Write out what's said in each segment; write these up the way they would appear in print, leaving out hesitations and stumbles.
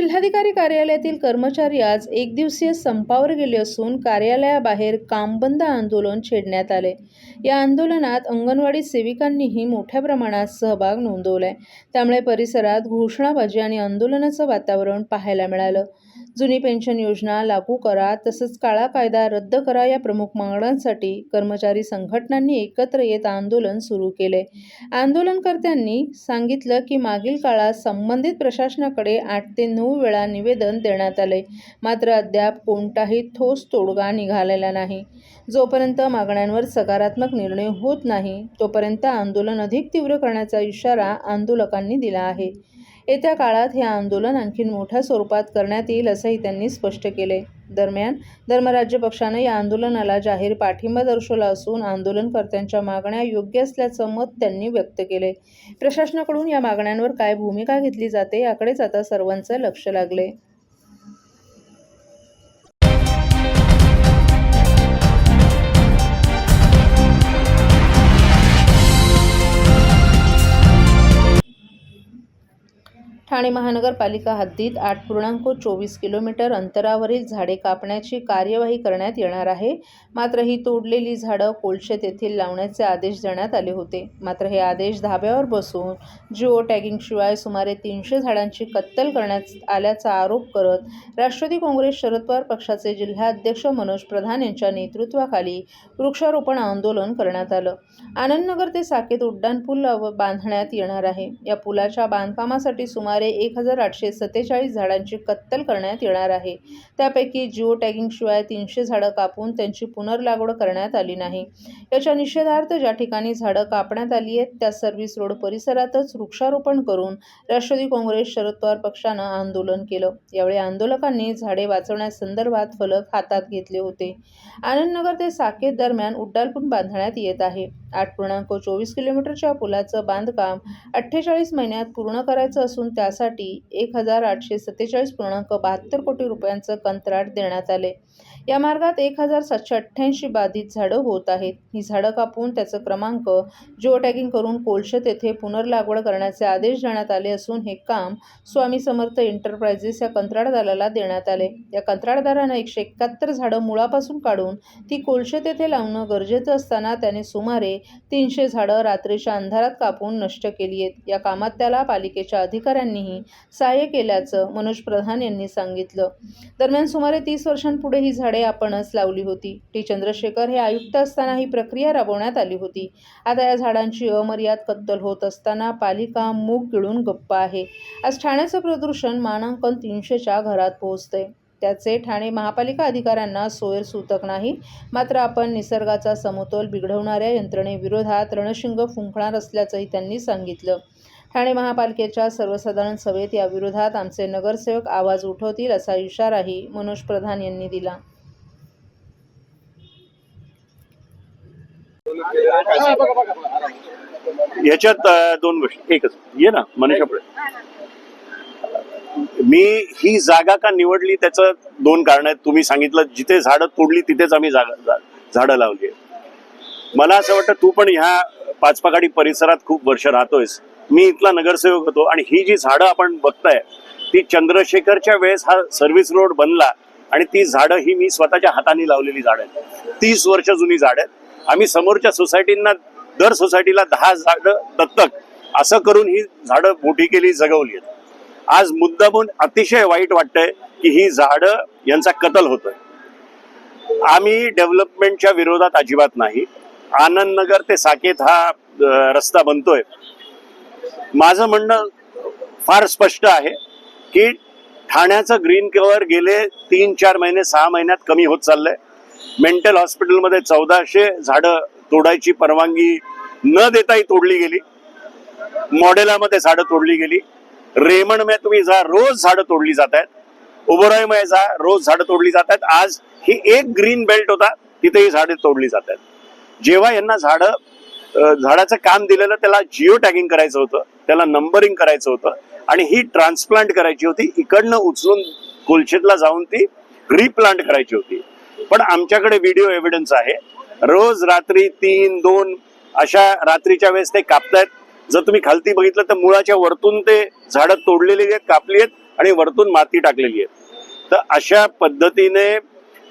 जिल्हाधिकारी कार्यालयातील कर्मचारी आज एक दिवसीय संपावर गेले असून कार्यालयाबाहेर काम बंद आंदोलन छेडण्यात आले। या आंदोलनात अंगणवाडी सेविकांनीही मोठ्या प्रमाणात सहभाग नोंदवलाय। त्यामुळे परिसरात घोषणाबाजी आणि आंदोलनाचं वातावरण पाहायला मिळालं। जुनी पेन्शन योजना लागू करा तसंच काळा कायदा रद्द करा या प्रमुख मागण्यांसाठी कर्मचारी संघटनांनी एकत्र येत आंदोलन सुरू केले। आंदोलनकर्त्यांनी सांगितलं की मागील काळात संबंधित प्रशासनाकडे 8 ते 9 वेळा निवेदन देण्यात आले, मात्र अद्याप कोणताही ठोस तोडगा निघालेला नाही। जोपर्यंत मागण्यांवर सकारात्मक निर्णय होत नाही तोपर्यंत आंदोलन अधिक तीव्र करण्याचा इशारा आंदोलकांनी दिला आहे। येत्या काळात हे आंदोलन आणखी मोठ्या स्वरूपात करण्यात येईल असंही त्यांनी स्पष्ट केले। दरम्यान धर्मराज्य पक्षानं या आंदोलनाला जाहीर पाठिंबा दर्शवला असून आंदोलनकर्त्यांच्या मागण्या योग्य असल्याचं मत त्यांनी व्यक्त केले। प्रशासनाकडून या मागण्यांवर काय भूमिका घेतली जाते याकडेच आता सर्वांचं लक्ष लागले। ठाणे महानगरपालिका हद्दीत 8.24 किलोमीटर अंतरावरील झाडे कापण्याची कार्यवाही करण्यात येणार आहे। मात्र ही तोडलेली झाडं कोलशेत येथील लावण्याचे आदेश देण्यात आले होते। मात्र हे आदेश धाब्यावर बसून जिओ टॅगिंगशिवाय सुमारे 300 झाडांची कत्तल करण्यात आल्याचा आरोप करत राष्ट्रवादी काँग्रेस शरद पवार पक्षाचे जिल्हाध्यक्ष मनोज प्रधान यांच्या नेतृत्वाखाली वृक्षारोपण आंदोलन करण्यात आलं। आनंदनगर ते साकेत उड्डाणपूल बांधण्यात येणार आहे। या पुलाच्या बांधकामासाठी सुमारे 1847 झाडांची कत्तल करण्यात येणार आहे। त्यापैकी जिओ टॅगिंगशिवाय 300 झाडं कापून त्यांची पुनर्लागवड करण्यात आली नाही। याच्या निषेधार्थ ज्या ठिकाणी झाडं कापण्यात आली आहेत त्या सर्व्हिस रोड परिसरातच वृक्षारोपण करून राष्ट्रवादी काँग्रेस शरद पवार पक्षानं आंदोलन केलं। यावेळी आंदोलकांनी झाडे वाचवण्यासंदर्भात फलक हातात घेतले होते। आनंदनगर ते साकेत दरम्यान उड्डाणपूल बांधण्यात येत आहे। 8.24 किलोमीटरच्या पुलाचं बांधकाम 48 महिन्यात पूर्ण करायचं असून त्यासाठी 1847.72 कोटी रुपयांचं कंत्राट देण्यात आले। या मार्गात 1788 बाधित झाडं होत आहेत। ही झाडं कापून त्याचं क्रमांक जिओ टॅगिंग करून कोलशेत येथे पुनर्लागवड करण्याचे आदेश देण्यात आले असून हे काम स्वामी समर्थ एंटरप्राइजेस या कंत्राटदाराला देण्यात आले। या कंत्राटदारानं 171 झाडं मुळापासून काढून ती कोलशेत येथे लावणं गरजेचं असताना त्याने सुमारे 300 झाडं रात्रीच्या अंधारात कापून नष्ट केली आहेत। या कामात त्याला पालिकेच्या अधिकाऱ्यांनीही सहाय्य केल्याचं मनोज प्रधान यांनी सांगितलं। दरम्यान सुमारे 30 वर्षांपुढे ही झाडे आपणच लावली होती। टी चंद्रशेखर हे आयुक्त असताना ही प्रक्रिया राबवण्यात आली होती। आता या झाडांची अमर्याद कत्तल होत असताना पालिका मूग गिळून गप्प आहे। आज ठाण्याचं प्रदूषण मानांकन 300च्या घरात पोहोचतंय। त्याचे ठाणे महापालिका अधिकाऱ्यांना सोयरसूतक नाही। मात्र आपण निसर्गाचा समतोल बिघडवणाऱ्या यंत्रणेविरोधात रणशिंग फुंकणार असल्याचंही त्यांनी सांगितलं। ठाणे महापालिकेच्या सर्वसाधारण सभेत या विरोधात आमचे नगरसेवक आवाज उठवतील असा इशाराही मनोज प्रधान यांनी दिला। याच्यात दोन गोष्टी, एकच ये ना मनीषा पुढे। मी ही जागा का निवडली त्याचं दोन कारण आहेत। तुम्ही सांगितलं जिथे झाडं तोडली तिथेच आम्ही झाडं लावली। मला असं वाटतं तू पण ह्या पाचपाकाडी परिसरात खूप वर्ष राहतोयस। मी इथला नगरसेवक होतो आणि ही जी झाडं आपण बघताय ती चंद्रशेखरच्या वेळेस हा सर्व्हिस रोड बनला आणि ती झाडं ही मी स्वतःच्या हाताने लावलेली झाडं आहेत। 30 वर्ष जुनी झाडं आहेत। आम्ही समोरच्या सोसायटींना दर सोसायटीला 10 झाडं दत्तक असं करून ही झाडं मोठी केली, जगवली आहेत। आज मुद्दामून अतिशय वाईट वाटतंय की ही झाडं यांचा कत्ल होतोय। आम्ही डेव्हलपमेंटच्या विरोधात अजिबात नाही। आनंदनगर ते साकेत हा रस्ता बनतोय। माझं म्हणणं फार स्पष्ट आहे की ठाण्याचं ग्रीन कव्हर गेले 3-4 महिने 6 महिन्यात कमी होत चाललंय। मेंटल हॉस्पिटलमध्ये 1400 झाडं तोडायची परवानगी न देताही तोडली गेली। मॉडेलामध्ये झाडं तोडली गेली। रेमंड मध्ये तुम्ही जा, रोज झाडं तोडली जात आहेत। ओबराय मध्ये जा, रोज झाडं तोडली जात आहेत। आज ही एक ग्रीन बेल्ट होता, तिथेही झाडे तोडली जात आहेत। जेव्हा यांना झाडाचं काम दिलेलं त्याला जिओ टॅगिंग करायचं होतं, त्याला नंबरिंग करायचं होतं आणि ही ट्रान्सप्लांट करायची होती। इकडनं उचलून कोलशेतला जाऊन ती रिप्लांट करायची होती। पण आमच्याकडे व्हिडिओ एव्हिडन्स आहे। रोज रात्री 3-2 अशा रात्रीच्या वेळेस ते कापतायत। जर तुम्ही खालती बघितलं तर मुळाच्या वरतून ते झाडं तोडलेली आहेत, कापली आहेत आणि वरतून माती टाकलेली आहे. तर अशा पद्धतीने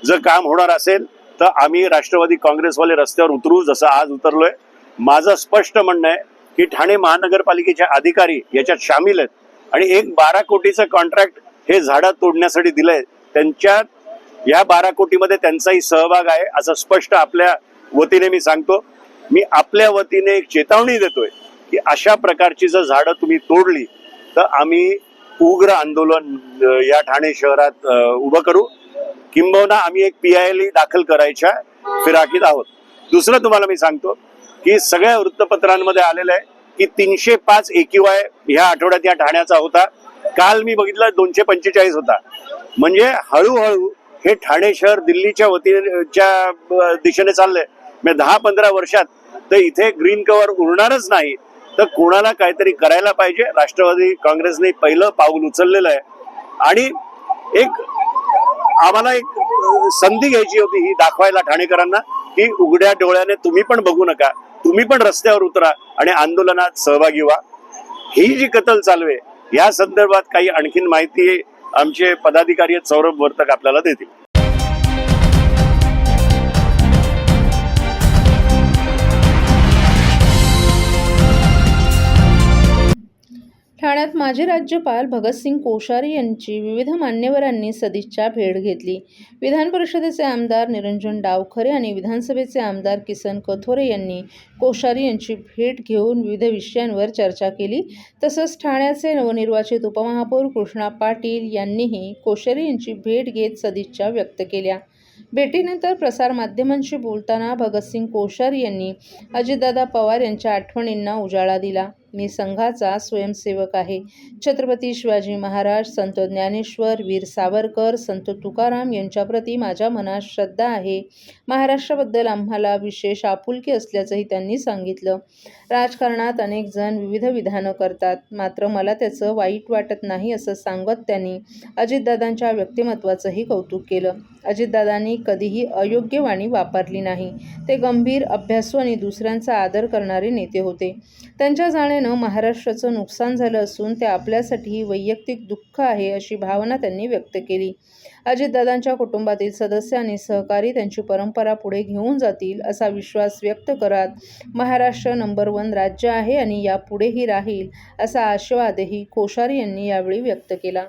जर काम होणार असेल तर आम्ही राष्ट्रवादी काँग्रेसवाले रस्त्यावर उतरू, जसं आज उतरलोय. माझं स्पष्ट म्हणणं आहे की ठाणे महानगरपालिकेचे अधिकारी याच्यात सामील आहेत आणि एक 12 कोटीचं कॉन्ट्रॅक्ट हे झाडं तोडण्यासाठी दिलंय. त्यांच्यात या 12 कोटीमध्ये त्यांचाही सहभाग आहे असं स्पष्ट आपल्या वतीने मी सांगतो. मी आपल्या वतीने एक चेतावणी देतोय की अशा प्रकारची जर झाडं तुम्ही तोडली तर आम्ही उग्र आंदोलन या ठाणे शहरात उभं करू. किंबहुना आम्ही एक PIL दाखल करायच्या फिराकीत आहोत. दुसरं तुम्हाला मी सांगतो की सगळ्या वृत्तपत्रांमध्ये आलेलं आहे की 305 AQI ह्या आठवड्यात या ठाण्याचा होता. काल मी बघितलं 245 होता. म्हणजे हळूहळू हे ठाणे शहर दिल्लीच्या वतीच्या दिशेने चाललंय. म्हणजे 10-15 वर्षात तर इथे ग्रीन कव्हर उरणारच नाही. तर कोणाला काहीतरी करायला पाहिजे. राष्ट्रवादी काँग्रेसने पहिलं पाऊल उचललेलं आहे आणि एक आम्हाला एक संधी घ्यायची होती ही दाखवायला ठाणेकरांना की उघड्या डोळ्याने तुम्ही पण बघू नका, तुम्ही पण रस्त्यावर उतरा आणि आंदोलनात सहभागी व्हा. ही जी कत्तल चालू आहे या संदर्भात काही आणखीन माहिती आमचे पदाधिकारी सौरभ वर्तक आपल्याला देतील. ठाण्यात माजी राज्यपाल भगतसिंग कोश्यारी यांची विविध मान्यवरांनी सदिच्छा भेट घेतली. विधान परिषदेचे आमदार निरंजन डावखरे आणि विधानसभेचे आमदार किसन कथोरे यांनी कोश्यारी यांची भेट घेऊन विविध विषयांवर चर्चा केली. तसंच ठाण्याचे नवनिर्वाचित उपमहापौर कृष्णा पाटील यांनीही कोश्यारी यांची भेट घेत सदिच्छा व्यक्त केल्या. भेटीनंतर प्रसारमाध्यमांशी बोलताना भगतसिंग कोश्यारी यांनी अजितदादा पवार यांच्या आठवणींना उजाळा दिला. मी संघाचा स्वयंसेवक आहे. छत्रपती शिवाजी महाराज, संत ज्ञानेश्वर, वीर सावरकर, संत तुकाराम यांच्याप्रती माझ्या मनात श्रद्धा आहे. महाराष्ट्राबद्दल आम्हाला विशेष आपुलकी असल्याचंही त्यांनी सांगितलं. राजकारणात अनेक जण विविध विधानं करतात, मात्र मला त्याचं वाईट वाटत नाही असं सांगत त्यांनी अजितदादांच्या व्यक्तिमत्वाचंही कौतुक केलं. अजितदादांनी कधीही अयोग्य वाणी वापरली नाही. ते गंभीर, अभ्यासू आणि दुसऱ्यांचा आदर करणारे नेते होते. त्यांच्या जाण्यानं महाराष्ट्राचं नुकसान झालं असून ते आपल्यासाठीही वैयक्तिक दुःख आहे अशी भावना त्यांनी व्यक्त केली. अजितदादांच्या कुटुंबातील सदस्य आणि सहकारी त्यांची परंपरा पुढे घेऊन जातील असा विश्वास व्यक्त करत महाराष्ट्र नंबर 1 राज्य आहे आणि यापुढेही राहील असा आशावादही कोश्यारी यांनी यावेळी व्यक्त केला.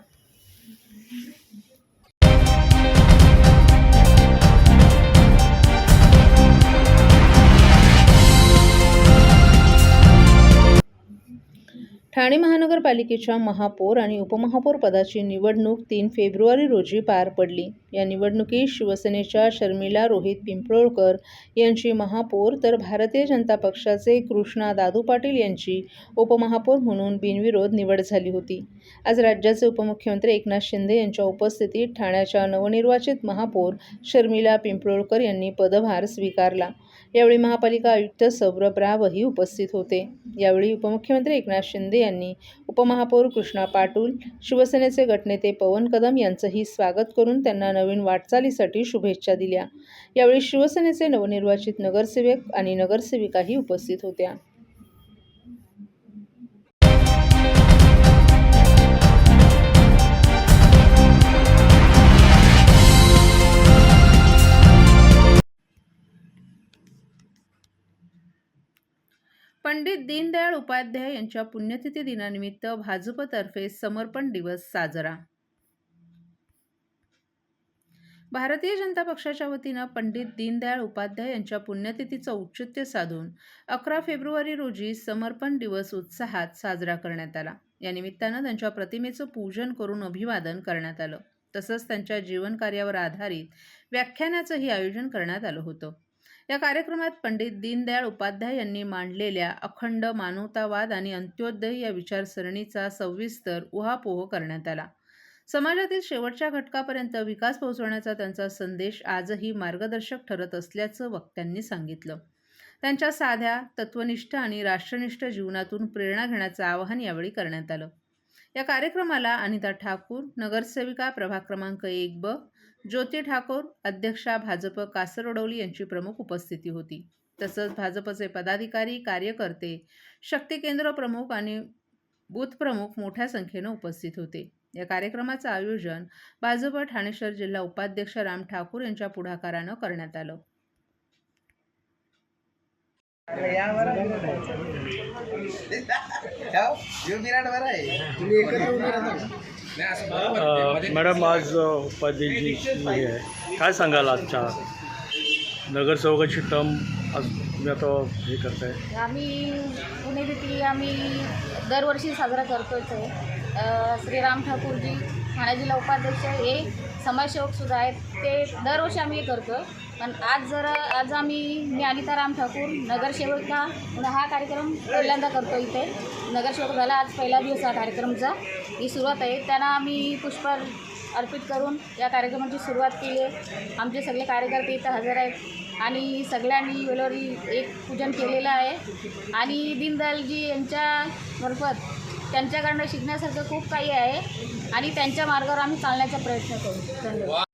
ठाणे महानगरपालिकेच्या महापौर आणि उपमहापौर पदाची निवडणूक 3 फेब्रुवारी रोजी पार पडली. या निवडणुकीत शिवसेनेच्या शर्मिला रोहित पिंपळकर यांची महापौर तर भारतीय जनता पक्षाचे कृष्णा दादू पाटील यांची उपमहापौर म्हणून बिनविरोध निवड झाली होती. आज राज्याचे उपमुख्यमंत्री एकनाथ शिंदे यांच्या उपस्थितीत ठाण्याच्या नवनिर्वाचित महापौर शर्मिला पिंपळकर यांनी पदभार स्वीकारला. यावेळी महापालिका आयुक्त सौरभ रावही उपस्थित होते. यावेळी उपमुख्यमंत्री एकनाथ शिंदे यांनी उपमहापौर कृष्णा पाटील, शिवसेनेचे गटनेते पवन कदम यांचंही स्वागत करून त्यांना नवीन वाटचालीसाठी शुभेच्छा दिल्या. यावेळी शिवसेनेचे नवनिर्वाचित नगरसेवक आणि नगरसेविकाही उपस्थित होत्या. पंडित दीनदयाळ उपाध्याय यांच्या पुण्यतिथी दिनानिमित्त भाजपतर्फे समर्पण दिवस साजरा. भारतीय जनता पक्षाच्या वतीनं पंडित दीनदयाळ उपाध्याय यांच्या पुण्यतिथीचं औचित्य साधून 11 फेब्रुवारी रोजी समर्पण दिवस उत्साहात साजरा करण्यात आला. या निमित्तानं त्यांच्या प्रतिमेचं पूजन करून अभिवादन करण्यात आलं. तसंच त्यांच्या जीवनकार्यावर आधारित व्याख्यानाचंही आयोजन करण्यात आलं होतं. या कार्यक्रमात पंडित दीनदयाळ उपाध्याय यांनी मांडलेल्या अखंड मानवतावाद आणि अंत्योदय या विचारसरणीचा सविस्तर उहापोह करण्यात आला. समाजातील शेवटच्या घटकापर्यंत विकास पोहोचवण्याचा त्यांचा संदेश आजही मार्गदर्शक ठरत असल्याचं वक्त्यांनी सांगितलं. त्यांच्या साध्या, तत्वनिष्ठ आणि राष्ट्रनिष्ठ जीवनातून प्रेरणा घेण्याचं आवाहन यावेळी करण्यात आलं. या कार्यक्रमाला अनिता ठाकूर, नगरसेविका प्रभाग क्रमांक 1B, ज्योती ठाकूर, अध्यक्षा भाजप कासरवडवली यांची प्रमुख उपस्थिती होती. तसंच भाजपचे पदाधिकारी, कार्यकर्ते, शक्ती केंद्र प्रमुख आणि बूथ प्रमुख मोठ्या संख्येनं उपस्थित होते. या कार्यक्रमाचं आयोजन भाजप ठाणे शहर जिल्हा उपाध्यक्ष राम ठाकूर यांच्या पुढाकारानं करण्यात आलं. मॅडम, आज उपाध्यक्षजी नाही आहे, काय सांगाल आजच्या नगरसेवकाची टर्म आज तुम्ही आता हे करताय? आम्ही पुण्यतिथी आम्ही दरवर्षी साजरा करतोच आहे. श्रीराम ठाकूरजी ठाणे जिल्हा उपाध्यक्ष हे समाजसेवकसुद्धा आहेत, ते दरवर्षी आम्ही हे करतो. पण आज मी अनिता राम ठाकूर नगरसेवका म्हणून हा कार्यक्रम पहिल्यांदा करतो. इथे नगरसेवक झाला, आज पहिला दिवस हा कार्यक्रमाचा ही सुरुवात आहे. त्यांना आम्ही पुष्प अर्पित करून या कार्यक्रमाची सुरुवात केली आहे. आमचे सगळे कार्यकर्ते इथं हजर आहेत आणि सगळ्यांनी वेळोवेळी एक पूजन केलेलं आहे. आणि दीनदयालजी यांच्यामार्फत त्यांच्याकडनं शिकण्यासारखं खूप काही आहे आणि त्यांच्या मार्गावर आम्ही चालण्याचा प्रयत्न करू. धन्यवाद.